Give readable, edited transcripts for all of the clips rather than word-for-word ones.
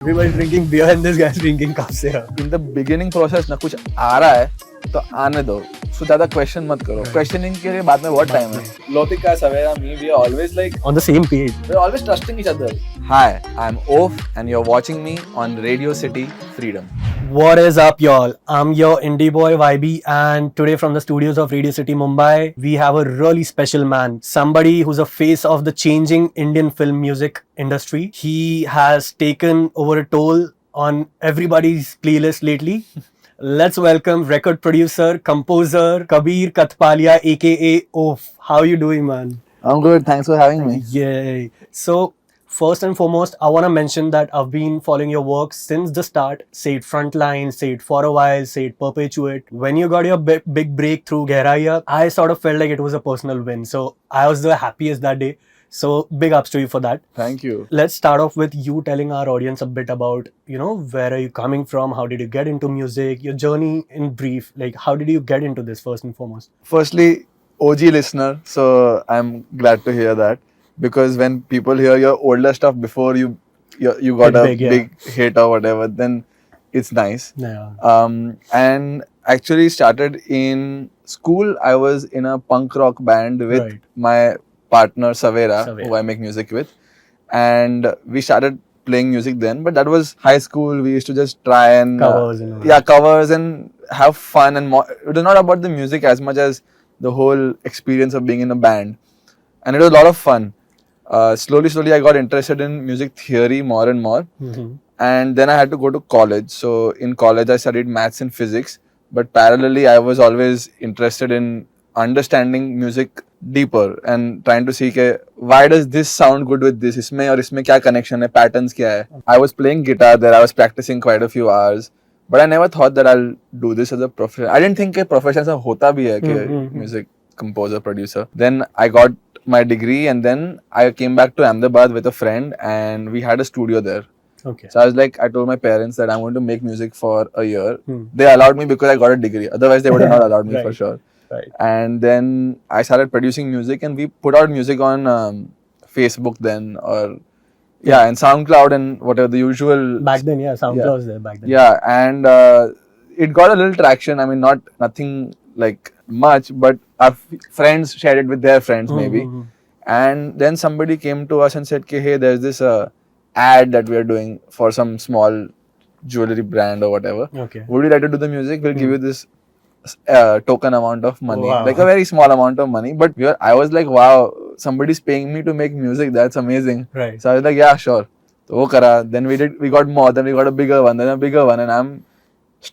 Everybody's drinking beer and this guy's drinking कब से है? In the beginning process ना कुछ आ रहा है तो आने दो. So ज़्यादा question मत करो. Questioning के लिए बाद में बहुत time है. Lotika, Savera, me, we are always like On the same page. we're always trusting each other. Hi, I'm OAFF and you're watching me on Radio City Freedom. What is up, y'all? I'm your indie boy YB, and today from the studios of Radio City Mumbai, we have a really special man. Somebody who's a face of the changing Indian film music industry. He has taken over a toll on everybody's playlist lately. Let's welcome record producer, composer Kabir Kathpalia, aka OAFF. How are you doing, man? I'm good. Thanks for having me. Yay. So, first and foremost, I want to mention that I've been following your work since the start. Say it Frontline, say it For a While, say it Perpetuate. When you got your big breakthrough, Gaye, I sort of felt like it was a personal win. So, I was the happiest that day. So, big ups to you for that. Thank you. Let's start off with you telling our audience a bit about, where are you coming from? How did you get into music? Your journey in brief. Like, how did you get into this first and foremost? Firstly, OG listener, so I'm glad to hear that. Because when people hear your older stuff before you got a big hit or whatever, then it's nice. Yeah. And actually started in school. I was in a punk rock band with my partner Savera, who I make music with, and we started playing music then. But that was high school. We used to just try and covers and have fun. And it was not about the music as much as the whole experience of being in a band, and it was a lot of fun. Slowly, I got interested in music theory more and more. Mm-hmm. And then I had to go to college. So in college, I studied maths and physics. But parallelly, I was always interested in understanding music deeper and trying to see why does this sound good with this? Isme aur isme kya connection hai? Patterns kya hai? I was playing guitar there. I was practicing quite a few hours. But I never thought that I'll do this as a profession. I didn't think a profession ऐसा होता भी है music composer, producer. Then I got my degree and then I came back to Ahmedabad with a friend and we had a studio there. Okay. So I told my parents that I'm going to make music for a year. They allowed me because I got a degree. Otherwise, they would have not allowed me for sure. Right. And then I started producing music and we put out music on Facebook then and SoundCloud and whatever the usual. Back then, SoundCloud was there back then. Yeah, and it got a little traction. I mean, nothing like much, but our friends shared it with their friends maybe. And then somebody came to us and said, hey, there's this ad that we are doing for some small jewelry brand or whatever. Okay. Would you like to do the music? We'll give you this token amount of money, like a very small amount of money. But I was like, wow, somebody's paying me to make music. That's amazing. Right. So I was like, yeah, sure. So wo kara. Then we got more. Then we got a bigger one. Then a bigger one. And I'm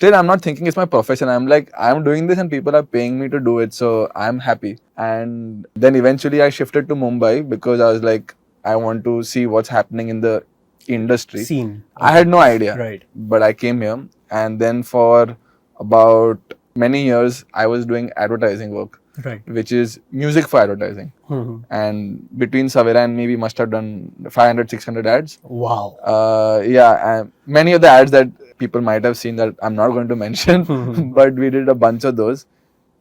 not thinking it's my profession. I'm like, I'm doing this and people are paying me to do it. So I'm happy. And then eventually I shifted to Mumbai because I was like, I want to see what's happening in the industry. Scene. I had no idea. Right. But I came here and then for about many years, I was doing advertising work. Right. Which is music for advertising. And between Savera and me, we must have done 500, 600 ads. Wow. And many of the ads that people might have seen that I'm not going to mention, but we did a bunch of those.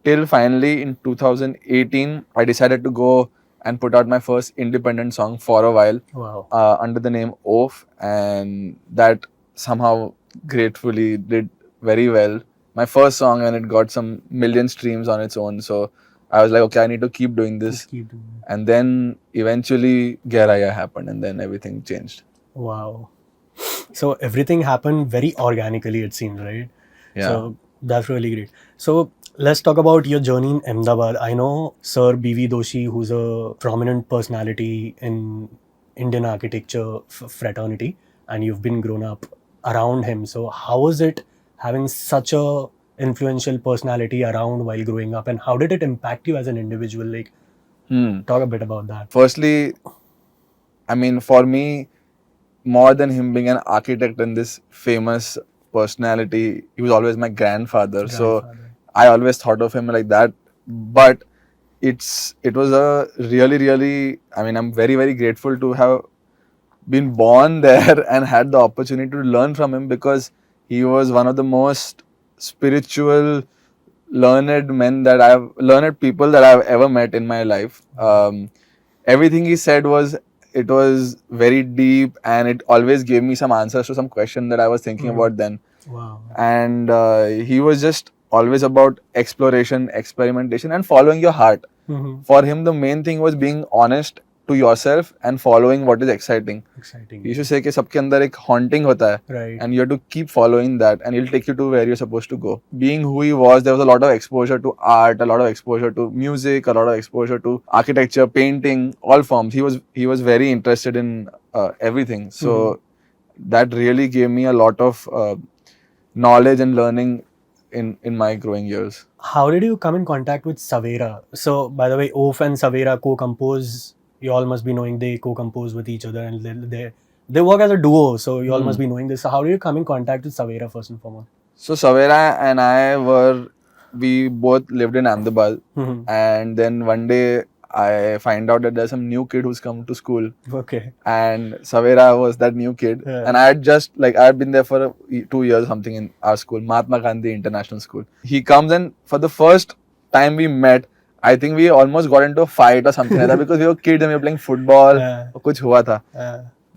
Till finally in 2018, I decided to go and put out my first independent song For a While. Wow. Under the name OAFF, and that somehow gratefully did very well. My first song, and it got some million streams on its own. So I was like, okay, I need to keep doing this. And then eventually Gaye happened and then everything changed. Wow. So everything happened very organically, it seems, right? Yeah. So that's really great. So let's talk about your journey in Ahmedabad. I know Sir B.V Doshi, who's a prominent personality in Indian architecture fraternity, and you've been grown up around him. So how was it having such a influential personality around while growing up, and how did it impact you as an individual? Like, talk a bit about that. Firstly, I mean, for me, more than him being an architect and this famous personality, he was always my grandfather. So I always thought of him like that. But it was a really, I mean, I'm very, very grateful to have been born there and had the opportunity to learn from him because he was one of the most spiritual, learned people that I've ever met in my life. Everything he said was it was very deep, and it always gave me some answers to some question that I was thinking about then. Wow. And he was just always about exploration, experimentation, and following your heart. For him, the main thing was being honest to yourself and following what is exciting. Exciting. He used to say कि सबके अंदर एक haunting होता है, Right. and you have to keep following that, and it'll take you to where you're supposed to go. Being who he was, there was a lot of exposure to art, a lot of exposure to music, a lot of exposure to architecture, painting, all forms. He was very interested in everything. So that really gave me a lot of knowledge and learning in my growing years. How did you come in contact with Savera? So, by the way, OAFF and Savera co-compose. You all must be knowing they co-compose with each other, and they work as a duo. So you all must be knowing this. So how did you come in contact with Savera first and foremost? So Savera and we both lived in Ahmedabad, and then one day I find out that there's some new kid who's come to school. Okay. And Savera was that new kid. Yeah. And I had been there for 2 years something in our school, Mahatma Gandhi International School. He comes, and for the first time we met, I think we almost got into a fight or something like that because we were kids and we were playing football. Kuch hua tha.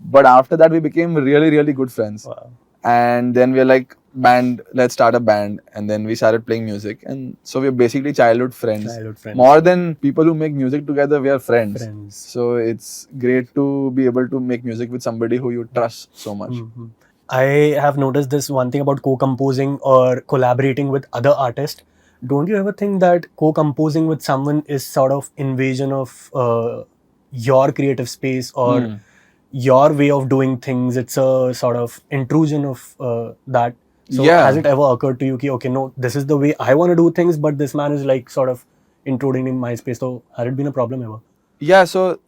But after that, we became really, really good friends. Wow. And then we were like, band, let's start a band. And then we started playing music. And so we're basically childhood friends. More than people who make music together, we are friends. So it's great to be able to make music with somebody who you trust so much. I have noticed this one thing about co-composing or collaborating with other artists. Don't you ever think that co-composing with someone is sort of invasion of your creative space or your way of doing things? It's a sort of intrusion of that. So has it ever occurred to you ki, okay, no, this is the way I want to do things, but this man is like sort of intruding in my space. So has it been a problem ever? Yeah, so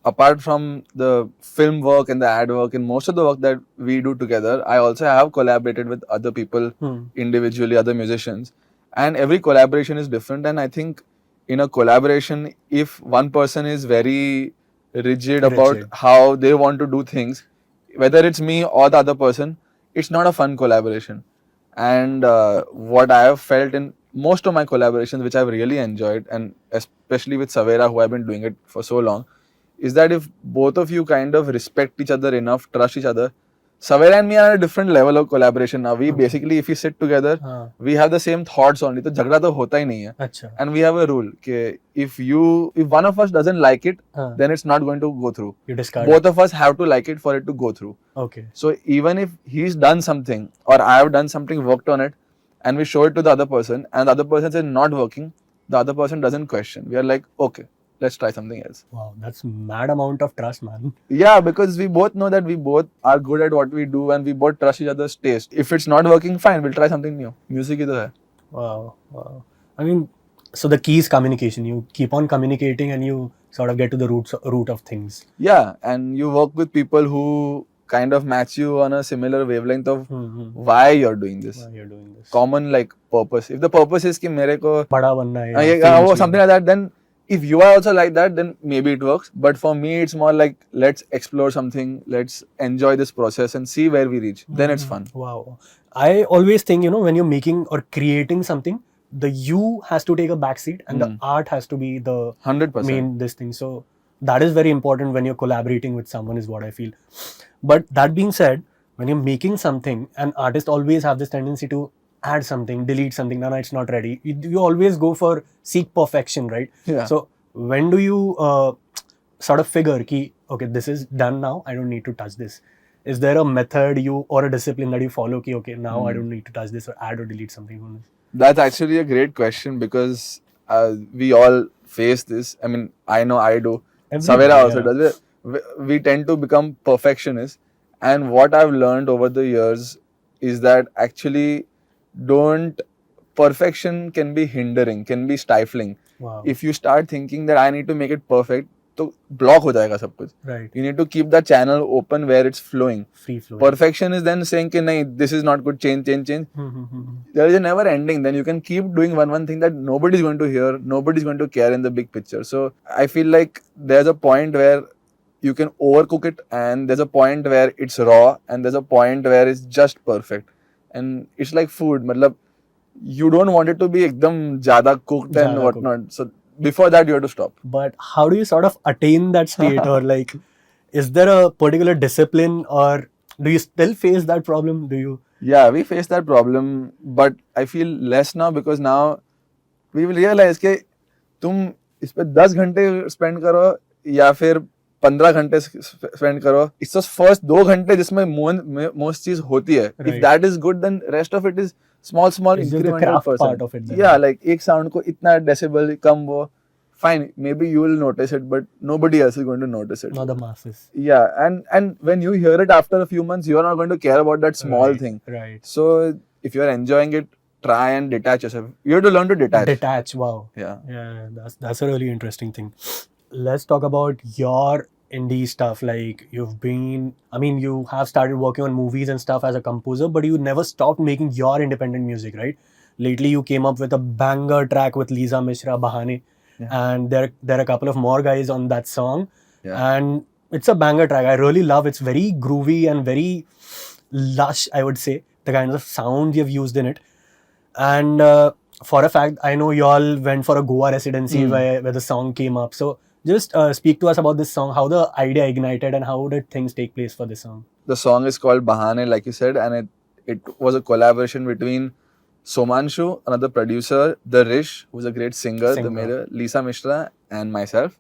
apart from the film work and the ad work and most of the work that we do together, I also have collaborated with other people individually, other musicians. And every collaboration is different. And I think in a collaboration, if one person is very rigid about how they want to do things, whether it's me or the other person, it's not a fun collaboration. And what I have felt in most of my collaborations, which I've really enjoyed, and especially with Savera, who I've been doing it for so long, is that if both of you kind of respect each other enough, trust each other, Savera and me are at a different level of collaboration now. We basically, if we sit together, we have the same thoughts only. So jhagda to hota hi nahi hai. And we have a rule that if one of us doesn't like it, then it's not going to go through. You discard both of us have to like it for it to go through. Okay. So even if he's done something or I have done something, worked on it, and we show it to the other person, and the other person says not working, the other person doesn't question. We are like, okay, let's try something else. Wow, that's mad amount of trust, man. Yeah, because we both know that we both are good at what we do and we both trust each other's taste. If it's not working, fine, we'll try something new. Music is hai. Wow. I mean, so the key is communication. You keep on communicating and you sort of get to the root of things. Yeah, and you work with people who kind of match you on a similar wavelength of why you're doing this. Common like purpose. If the purpose is कि मेरे को बड़ा बनना है, something like that, then if you are also like that, then maybe it works. But for me, it's more like, let's explore something, let's enjoy this process and see where we reach. Then it's fun. Wow. I always think, when you're making or creating something, the you has to take a backseat and the art has to be the 100%. main this thing. So that is very important when you're collaborating with someone, is what I feel. But that being said, when you're making something, an artist always have this tendency to add something, delete something, no, it's not ready. You always go for seek perfection, right? Yeah. So when do you sort of figure ki, okay, this is done now, I don't need to touch this? Is there a method or a discipline that you follow ki, okay, now I don't need to touch this or add or delete something from this? That's actually a great question because we all face this. I mean, I know I do. Savera also does. We tend to become perfectionists. And what I've learned over the years is that actually perfection can be hindering, can be stifling. Wow. If you start thinking that I need to make it perfect, तो block हो जाएगा सब कुछ. Right. You need to keep the channel open where it's flowing. Free flowing. Perfection is then saying कि नहीं, this is not good, change. There is a never ending. Then you can keep doing one thing that nobody's going to hear, nobody's going to care in the big picture. So I feel like there's a point where you can overcook it, and there's a point where it's raw, and there's a point where it's just perfect. And it's like food. मतलब you don't want it to be एकदम ज़्यादा cooked and whatnot. So before that you have to stop. But how do you sort of attain that state? Or like, is there a particular discipline, or do you still face that problem? Do you? Yeah, we face that problem, but I feel less now because now we will realize कि तुम इस पे 10 घंटे spend करो या फिर 15 घंटे spend करो. It's just first 2 घंटे जिसमें most चीज होती है. If Right. that is good, then rest of it is small It's just the incremental craft percent. part of it then. Yeah, like एक sound को इतना decibel कम वो fine, maybe you will notice it, but nobody else is going to notice it. Not the masses. Yeah, and when you hear it after a few months, you are not going to care about that small Right, thing. Right. So if you are enjoying it, try and detach yourself. You have to learn to detach. Detach. Wow. Yeah. Yeah, that's a really interesting thing. Let's talk about your indie stuff. Like you have started working on movies and stuff as a composer, but you never stopped making your independent music, right? Lately, you came up with a banger track with Lisa Mishra, Bahane, and there are a couple of more guys on that song, and it's a banger track. I really love. It's very groovy and very lush, I would say, the kinds of sound you've used in it. And for a fact, I know you all went for a Goa residency where the song came up. So just speak to us about this song, how the idea ignited, and how did things take place for this song? The song is called Bahane, like you said, and it was a collaboration between Somanshu, another producer, the Rish, who's a great singer, the male, Lisa Mishra, and myself.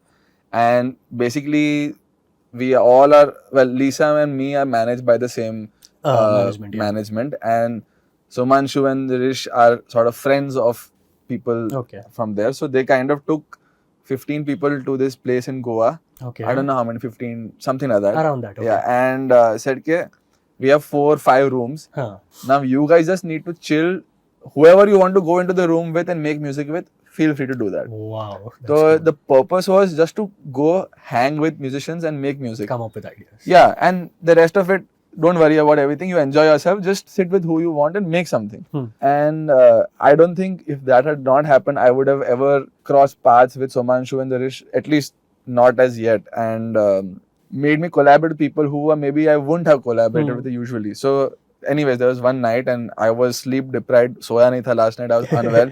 And basically, we all are, well, Lisa and me are managed by the same management. And Somanshu and the Rish are sort of friends of people from there. So they kind of took 15 people to this place in Goa. I don't know how many, 15, something like that. Around that, Yeah, and said, ke, we have 4-5 rooms. Now you guys just need to chill. Whoever you want to go into the room with and make music with, feel free to do that. Wow. So the purpose was just to go hang with musicians and make music. Come up with ideas. Yeah, and the rest of it, don't worry about everything. You enjoy yourself. Just sit with who you want and make something. And I don't think if that had not happened, I would have ever crossed paths with Somanshu and the Rish, at least not as yet. And made me collaborate with people who maybe I wouldn't have collaborated with usually. So anyways, there was one night and I was sleep deprived. Soya nahi tha last night. I was unwell.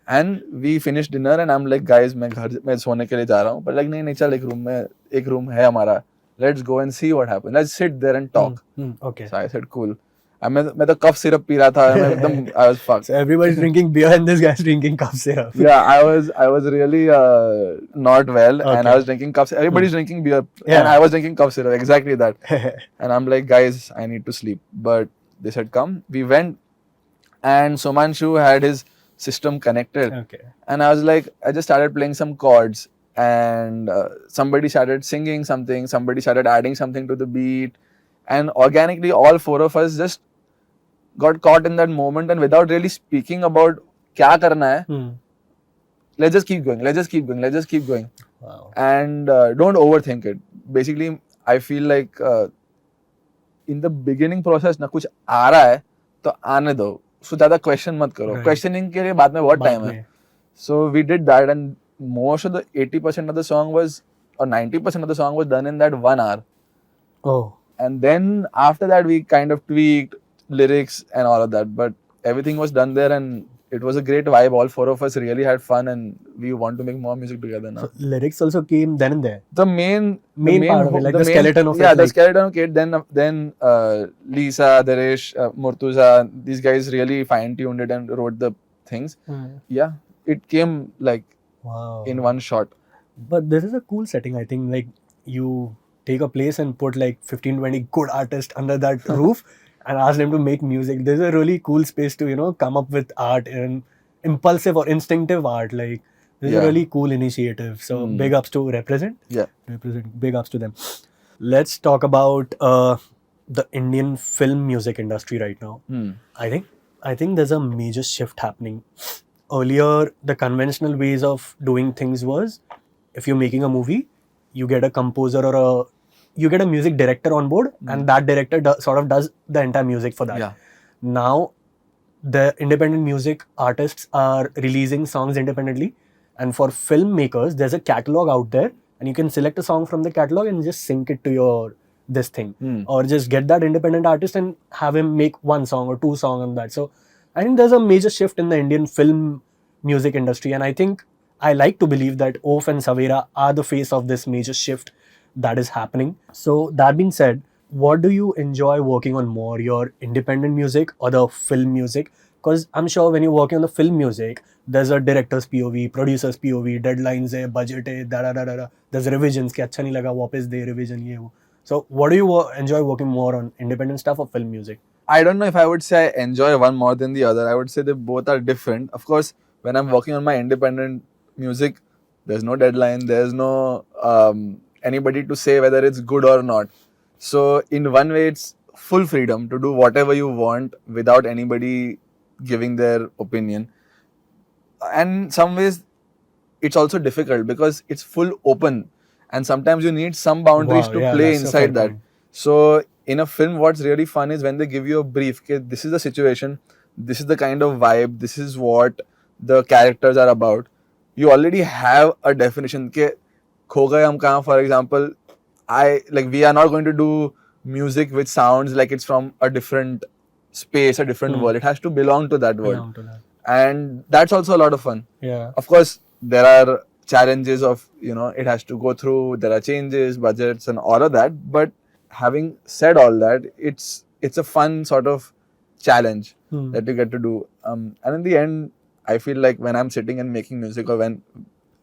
And we finished dinner and I'm like, guys, मैं सोने के लिए जा रहा हूँ. But like, नहीं चल, एक room है हमारा. Let's go and see what happens. Let's sit there and talk. Okay. So I said, cool. मैं तो cough syrup पी रहा था. I was fucked. So everybody's drinking beer and this guy's drinking cough syrup. Yeah, I was really not well and I was drinking cough syrup. Everybody's drinking beer and I was drinking cough syrup. Exactly that. And I'm like, guys, I need to sleep. But they said, come. We went and Somanshu had his system connected. And I was like, I just started playing some chords and somebody started singing something, somebody started adding something to the beat, and organically all 4 of us just got caught in that moment, and without really speaking about kya karna hai, let's just keep going, let's just keep going, let's just keep going. Wow. And don't overthink it. Basically, I feel like in the beginning process ना कुछ आ रहा है तो आने दो, उसको ज़्यादा question मत करो. Questioning के लिए बाद में बहुत time है. So we did that, and most of the 80% of the song was, or 90% of the song was done in that 1 hour. Oh. And then after that we kind of tweaked lyrics and all of that, but everything was done there and it was a great vibe. All 4 of us really had fun and we want to make more music together now. So lyrics also came then and there. The main part of it, like the skeleton of it. Yeah, the skeleton of it. Then Lisa, Daresh, Murtuza, these guys really fine-tuned it and wrote the things. Yeah, it came like in one shot. But this is a cool setting, I think. Like, you take a place and put like 15-20 good artists under that roof and ask them to make music. This is a really cool space to, come up with art and impulsive or instinctive art. Like, this is a really cool initiative. So, big ups to Represent. Yeah. Represent. Big ups to them. Let's talk about the Indian film music industry right now. I think there's a major shift happening. Earlier, the conventional ways of doing things was, if you're making a movie, you get a composer or you get a music director on board, and that director sort of does the entire music for that. Now, the independent music artists are releasing songs independently, and for filmmakers, there's a catalog out there, and you can select a song from the catalog and just sync it to your this thing, or just get that independent artist and have him make 1 song or 2 songs on that. So I think there's a major shift in the Indian film music industry, and I think I like to believe that OAFF and Savera are the face of this major shift that is happening. So that being said, what do you enjoy working on more, your independent music or the film music? Because I'm sure when you're working on the film music, there's a director's POV, producer's POV, deadlines है, budget है, da da da da da. There's revisions कि अच्छा नहीं लगा वापस दे revision ये वो. So what do you enjoy working more on, independent stuff or film music? I don't know if I would say I enjoy one more than the other. I would say they both are different. Of course, when I'm working on my independent music, there's no deadline, there's no anybody to say whether it's good or not. So, in one way, it's full freedom to do whatever you want without anybody giving their opinion. And some ways, it's also difficult because it's full open, and sometimes you need some boundaries Wow, to yeah, play that's a inside fair that. point. So in a film, what's really fun is when they give you a brief. Okay, this is the situation, this is the kind of vibe, this is what the characters are about. You already have a definition. Okay, Kho Gaye Hum Kahaan, for example, we are not going to do music which sounds like it's from a different space, a different world. It has to belong to that world, Belong to that. and that's also a lot of fun. Yeah. Of course, there are challenges of, it has to go through, there are changes, budgets and all of that. But having said all that, it's a fun sort of challenge that you get to do. And in the end, I feel like when I'm sitting and making music, or when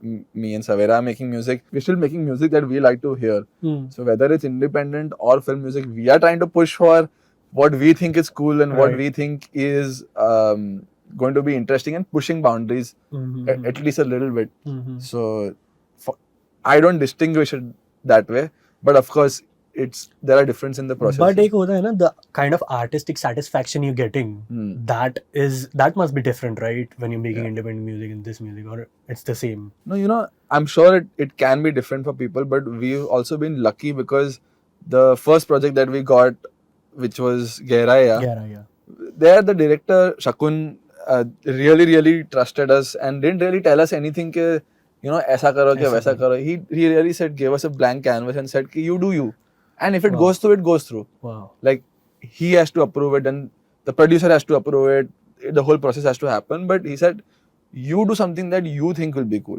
me and Savera are making music, we're still making music that we like to hear. So whether it's independent or film music, we are trying to push for what we think is cool and what Right. we think is going to be interesting, and pushing boundaries at least a little bit. So I don't distinguish it that way, but of course there are differences in the process. But एक होता है ना, the kind of artistic satisfaction you're getting, that must be different, right? When you're making independent music and this music, or it's the same. No, I'm sure it can be different for people, but we've also been lucky because the first project that we got, which was gaye, Yeah. there the director Shakun really trusted us and didn't really tell us anything ke, aisa karo ke waisa karo. He really said, gave us a blank canvas and said, you do you. And if it goes through, it goes through. Wow. Like, he has to approve it and the producer has to approve it. The whole process has to happen. But he said, you do something that you think will be cool.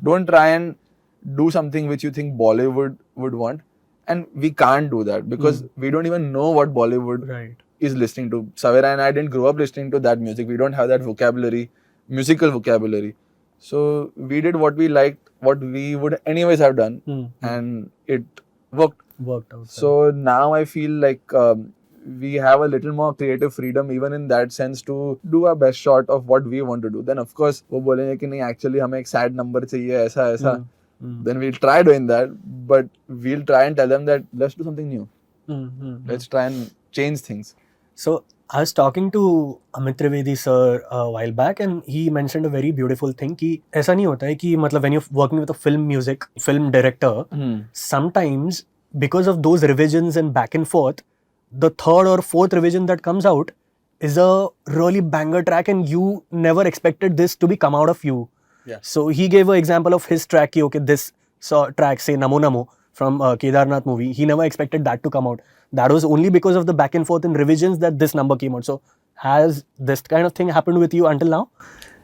Don't try and do something which you think Bollywood would want. And we can't do that because we don't even know what Bollywood is listening to. Savera and I didn't grow up listening to that music. We don't have that vocabulary, musical vocabulary. So we did what we liked, what we would anyways have done, and it worked out. So now I feel like we have a little more creative freedom even in that sense to do our best shot of what we want to do. Then of course वो बोलेंगे कि नहीं actually हमें एक sad number चाहिए ऐसा then we'll try doing that, but we'll try and tell them that let's do something new. Let's try and change things. So I was talking to Amit Trivedi sir a while back, and he mentioned a very beautiful thing कि ऐसा नहीं होता है कि मतलब when you're working with a film director, sometimes because of those revisions and back and forth, the third or fourth revision that comes out is a really banger track and you never expected this to be come out of you. Yeah. So he gave an example of his track, ki, okay, this track, say Namo Namo from Kedarnath movie, he never expected that to come out. That was only because of the back and forth and revisions that this number came out. So has this kind of thing happened with you until now?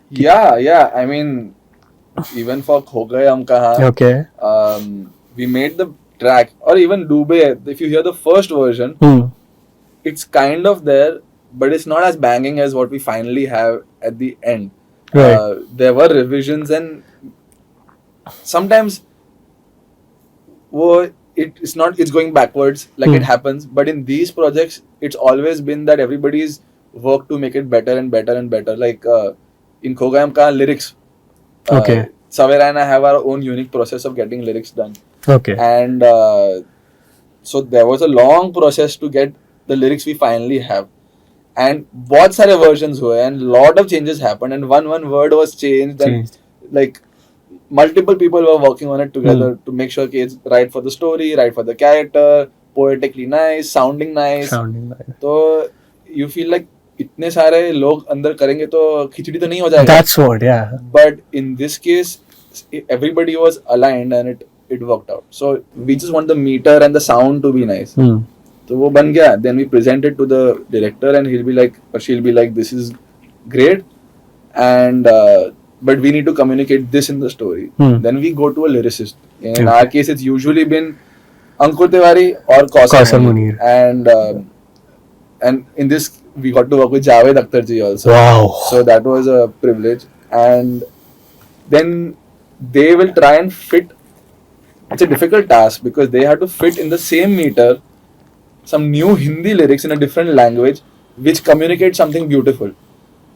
Yeah. I mean, even for Kho Gaye Hum Kahaan, Okay. We made the track, or even Dubey, if you hear the first version, it's kind of there, but it's not as banging as what we finally have at the end. Right. There were revisions, and sometimes it's going backwards, like it happens. But in these projects, it's always been that everybody's worked to make it better and better and better. Like in Kho Gaye Hum Kahaan, lyrics. Okay. Savera and I have our own unique process of getting lyrics done. Okay. And so there was a long process to get the lyrics we finally have. And बहुत सारे versions हुए and lot of changes happened and one word was changed and like multiple people were working on it together to make sure it's right for the story, right for the character, poetically nice, sounding nice. तो you feel like इतने सारे लोग अंदर करेंगे तो खिचड़ी तो नहीं हो जाएगा. That's what, yeah. But in this case, everybody was aligned and it worked out. So we just want the meter and the sound to be nice. So वो बन गया. Then we present it to the director and he'll be like, or she'll be like, this is great. And but we need to communicate this in the story. Then we go to a lyricist. In Okay. our case, it's usually been Ankur Tiwari or Kausar Kausar Munir. Munir. And in this, we got to work with Javed Akhtar ji also. Wow. So that was a privilege. And then they will try and fit. It's a difficult task because they have to fit in the same meter some new Hindi lyrics in a different language which communicate something beautiful.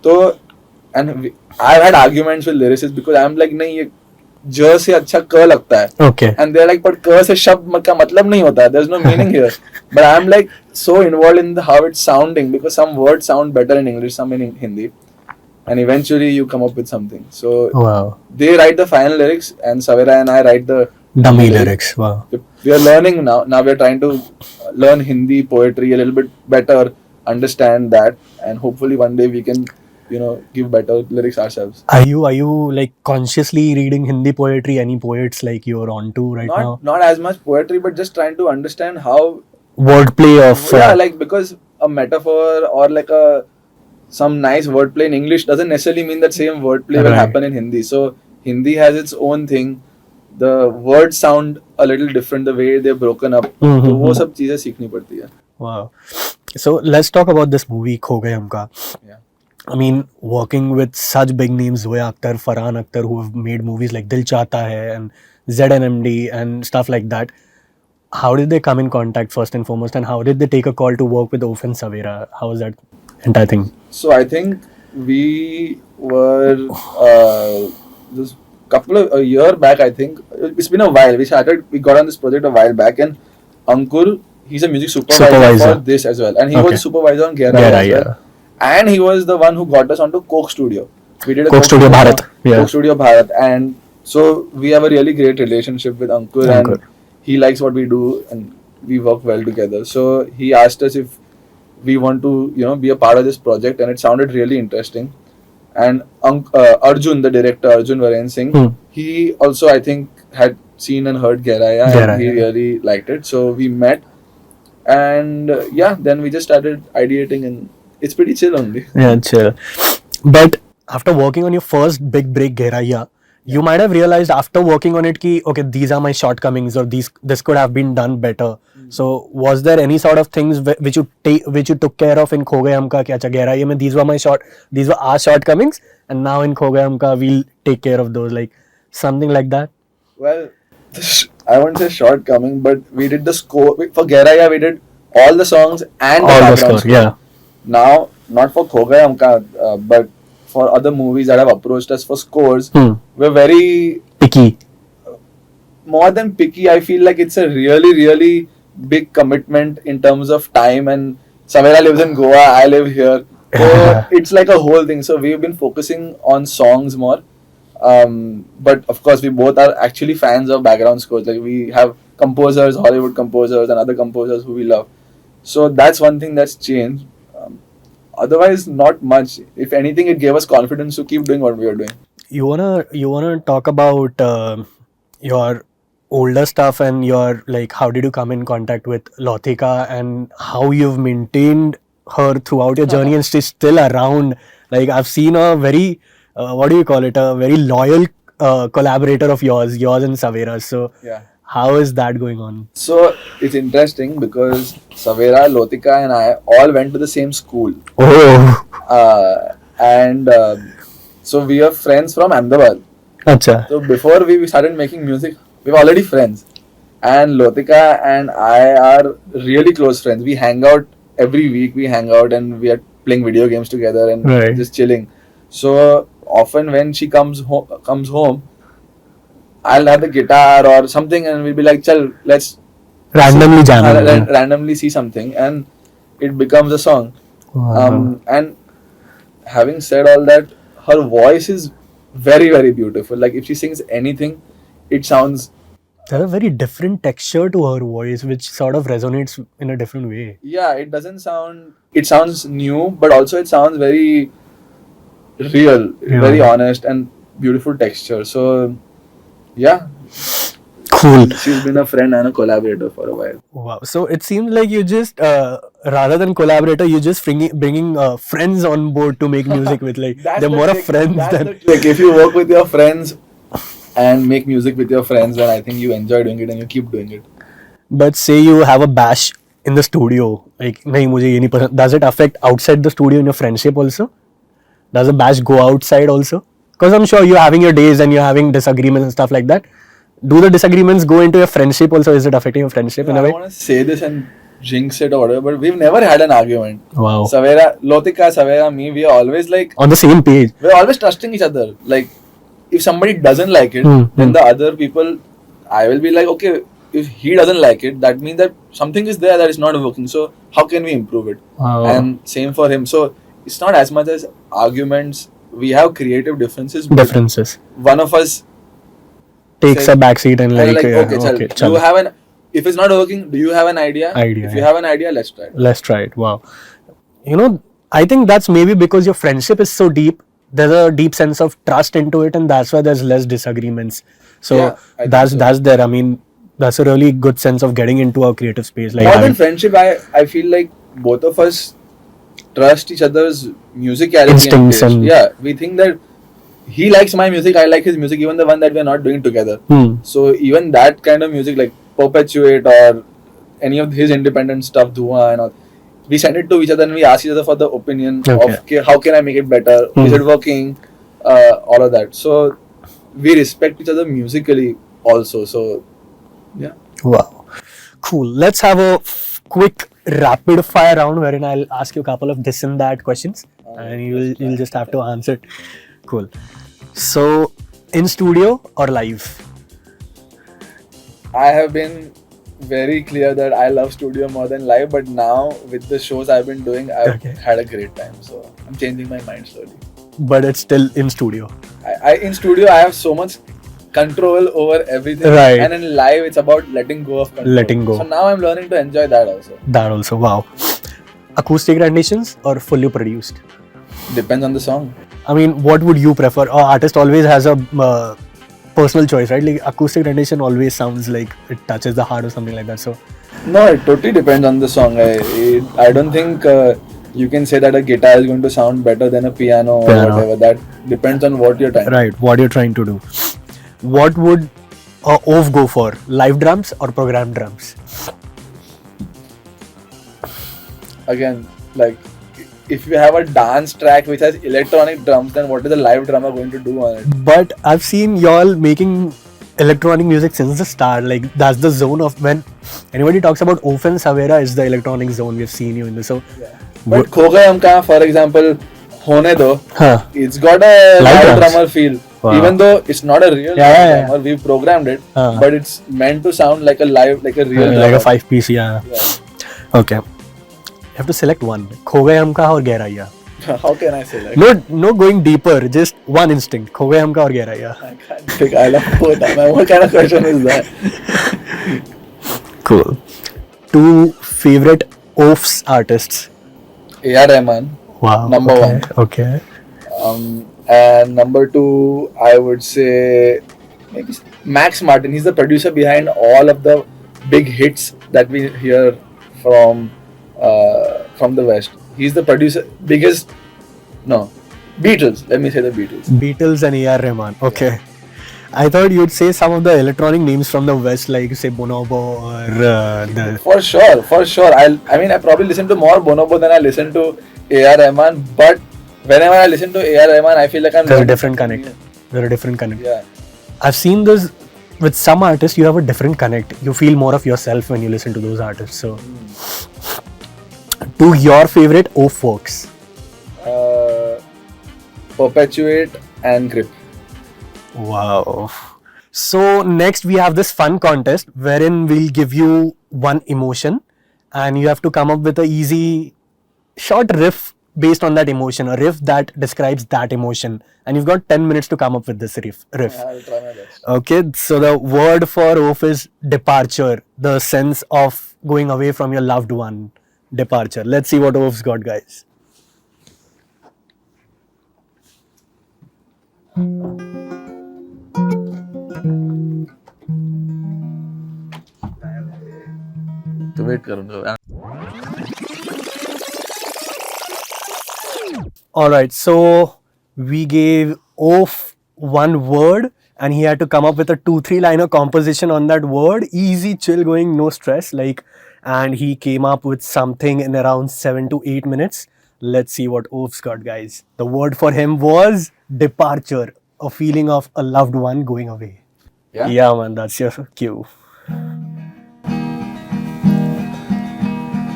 So, I've had arguments with lyricists because I'm like, नहीं ये ज से अच्छा क लगता है. Okay. And they're like, but क से शब्द का मतलब नहीं होता. There's no meaning here. But I'm like so involved in how it's sounding because some words sound better in English, some in Hindi. And eventually you come up with something. So Wow. they write the final lyrics and Savera and I write the Dummy lyrics. Wow. we are learning now. Now we are trying to learn Hindi poetry a little bit better, understand that, and hopefully one day we can, give better lyrics ourselves. Are you like consciously reading Hindi poetry? Any poets like you're onto right now? Not as much poetry, but just trying to understand how Wordplay of like because a metaphor or like some nice wordplay in English doesn't necessarily mean that same wordplay will Right. happen in Hindi. So Hindi has its own thing. The words sound a little different the way they're broken up. Mhm. तो वो सब चीजें सीखनी पड़ती है. Wow. So let's talk about this movie Kho Gaye Hum Ka. Yeah. I mean, working with such big names, Zoya Akhtar, Farhan Akhtar, who have made movies like Dil Chahta Hai and ZNMD and stuff like that. How did they come in contact first and foremost, and how did they take a call to work with OAFF and Savera? How was that entire thing? So I think we were this a year back. I think it's been a while. We got on this project a while back, and Ankur, he's a music supervisor for this as well, and he was Okay. a supervisor on Gaye as well. And he was the one who got us onto Coke Studio. We did a Coke Studio Bharat. Yeah. Coke Studio Bharat, and so we have a really great relationship with Ankur, and he likes what we do, and we work well together. So he asked us if we want to, be a part of this project, and it sounded really interesting. And Arjun, the director, Arjun Varen Singh, he also, I think, had seen and heard Gairaya, and he really liked it. So we met, and then we just started ideating, and it's pretty chill only. Yeah, chill. But after working on your first big break, Gairaya, you might have realized after working on it ki, okay, these are my shortcomings, or this could have been done better. So was there any sort of things which you took care of in Kho Gaye Hum Ka ki acha Gairaya mein these were our shortcomings, and now in Kho Gaye Hum Ka we'll take care of those, like something like that? Well, I won't say shortcoming, but we did the score for Gairaya. We did all the songs and the All the background score, yeah. Now, not for Kho Gaye Hum Ka, but for other movies that have approached us for scores, we're very Picky. more than picky. I feel like it's a really, really big commitment in terms of time. And Savera lives in Goa, I live here, so it's like a whole thing. So we've been focusing on songs more. But of course, we both are actually fans of background scores. Like we have composers, Hollywood composers, and other composers who we love. So that's one thing that's changed. Otherwise, not much. If anything, it gave us confidence to keep doing what we are doing. You wanna talk about your older stuff and your, like, how did you come in contact with Lotika and how you've maintained her throughout your journey and she's still around. Like, I've seen a very what do you call it, a very loyal collaborator of yours and Savera's. So Yeah. how is that going on? So it's interesting because Savera, Lotika, and I all went to the same school. Oh. And so we are friends from Ahmedabad. Acha. So before we started making music, we were already friends. And Lotika and I are really close friends. We hang out every week. We hang out and we are playing video games together and Right. just chilling. So often when she comes home, I'll have the guitar or something, and we'll be like, "Chal, let's Randomly jam. randomly see something," and it becomes a song. Wow. And having said all that, her voice is very, very beautiful. Like if she sings anything, it sounds There's a very different texture to her voice, which sort of resonates in a different way. it doesn't sound. It sounds new, but also it sounds very real, Yeah. very honest, and beautiful texture. So, yeah, Cool. She's been a friend and a collaborator for a while. Wow. So it seems like you just, rather than collaborator, you just bringing friends on board to make music with. Like they're more of friends That's than. the trick. If you work with your friends and make music with your friends, then I think you enjoy doing it and you keep doing it. But say you have a bash in the studio, like nahi mujhe ye nahi pasand. Does it affect outside the studio in your friendship also? Does a bash go outside also? Because I'm sure you're having your days and you're having disagreements and stuff like that. Do the disagreements go into your friendship also? Is it affecting your friendship in I a way? don't want to say this and jinx it or whatever, but we've never had an argument. Wow. Savera, Lotika, Savera, me, we are always like, On the same page. we're always trusting each other. Like, if somebody doesn't like it, then the other people, I will be like, okay, if he doesn't like it, that means that something is there that is not working. So, how can we improve it? Wow. And same for him. So, it's not as much as arguments. We have creative differences. but Differences. One of us Takes say- a backseat and like, okay, okay, chal, chalo. you have an. If it's not working, do you have an idea? Idea, If you yeah. have an idea, let's try it. Let's try it. Wow. You know, I think that's maybe because your friendship is so deep. There's a deep sense of trust into it, and that's why there's less disagreements. So Yeah, I think that's so. that's there. I mean, that's a really good sense of getting into our creative space. Like More than having friendship, I feel like both of us trust each other's musicality Instincts and taste. and- Yeah, we think that he likes my music, I like his music, even the one that we're not doing together. So even that kind of music, like Perpetuate or any of his independent stuff, Dhua and all, we send it to each other and we ask each other for the opinion Okay. of okay, how can I make it better? Is it working? All of that. So we respect each other musically also. So yeah. Wow. Cool. Let's have a quick rapid fire round wherein I'll ask you a couple of this and that questions and you'll just have to answer it. Cool. So, in studio or live? I have been very clear that I love studio more than live, but now with the shows I've been doing, I've Okay. had a great time. So I'm changing my mind slowly. But it's still in studio. I in studio I have so much control over everything, Right. and in live it's about letting go of control. Letting go. So now I'm learning to enjoy that also. That also. Wow. Acoustic renditions or fully produced? Depends on the song. I mean, what would you prefer? An artist always has a personal choice, right? Like acoustic rendition always sounds like it touches the heart or something like that. So No, it totally depends on the song. I don't think you can say that a guitar is going to sound better than a piano or Piano. whatever. That depends on what you're trying. right, what you're trying to do. What would OAFF go for? Live drums or programmed drums? Again, like if you have a dance track which has electronic drums, then what is a live drummer going to do on it? But I've seen y'all making electronic music since the start. Like that's the zone of when anybody talks about OAFF and Savera is the electronic zone. We've seen you in this. So But Khoga Humka, for example, Hone Do, huh. it's got a Live live drums. drummer feel. Wow. Even though it's not a real Yeah, live yeah, yeah. drummer, we've programmed it, Uh-huh. but it's meant to sound like a live, like a real like a drummer. 5-piece, yeah. Yeah. Okay. You have to select one. Kho gaye humka or Gairaiya? How can I say that? No going deeper, just one instinct. Kho gaye humka or Gairaiya? I can't think. I love both. Man, what kind of question is that? Cool. Two favorite OAFF's artists. A.R. Rahman. Wow. Number okay, one. Okay. And number two, I would say maybe Max Martin. He's the producer behind all of the big hits that we hear from the West. He's the producer, biggest, no, Beatles. Let me say the Beatles. Beatles and A.R. Rahman. Okay. I thought you'd say some of the electronic names from the West, like say Bonobo or the. For sure. I mean, I probably listen to more Bonobo than I listen to A.R. Rahman, but whenever I listen to A.R. Rahman, I feel like I'm There's a learning different something connect. new. There's a different connect. Yeah. I've seen this with some artists. You have a different connect. You feel more of yourself when you listen to those artists. So, to your favorite OAFF works. Perpetuate and Grip. Wow. So next we have this fun contest wherein we'll give you one emotion and you have to come up with a easy short riff based on that emotion, a riff that describes that emotion, and you've got 10 minutes to come up with this riff. I'll try my best. Okay, so the word for OAFF is departure, the sense of going away from your loved one. Departure. Let's see what OAFF's got, guys. wait करूँगा. All right, so we gave OAFF one word and he had to come up with a 2-3 liner composition on that word. Easy, chill going, no stress. And he came up with something in around 7 to 8 minutes. Let's see what OAFF's got, guys. The word for him was departure, a feeling of a loved one going away. Yeah? Yeah, man, that's your cue.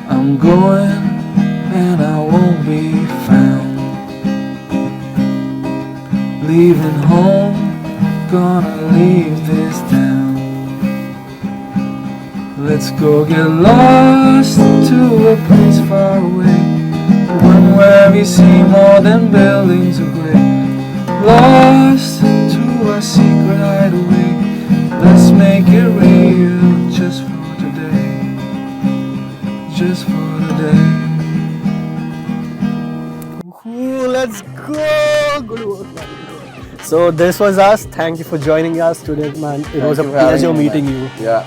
I'm going and I won't be found. Leaving home, gonna leave this town. Let's go get lost to a place far away, one where we see more than buildings of gray. Lost to a secret hideaway. Let's make it real just for today. Just for today. Ooh, let's go! Good work, man. So this was us. Thank you for joining us today, man. It was a pleasure meeting you. Yeah.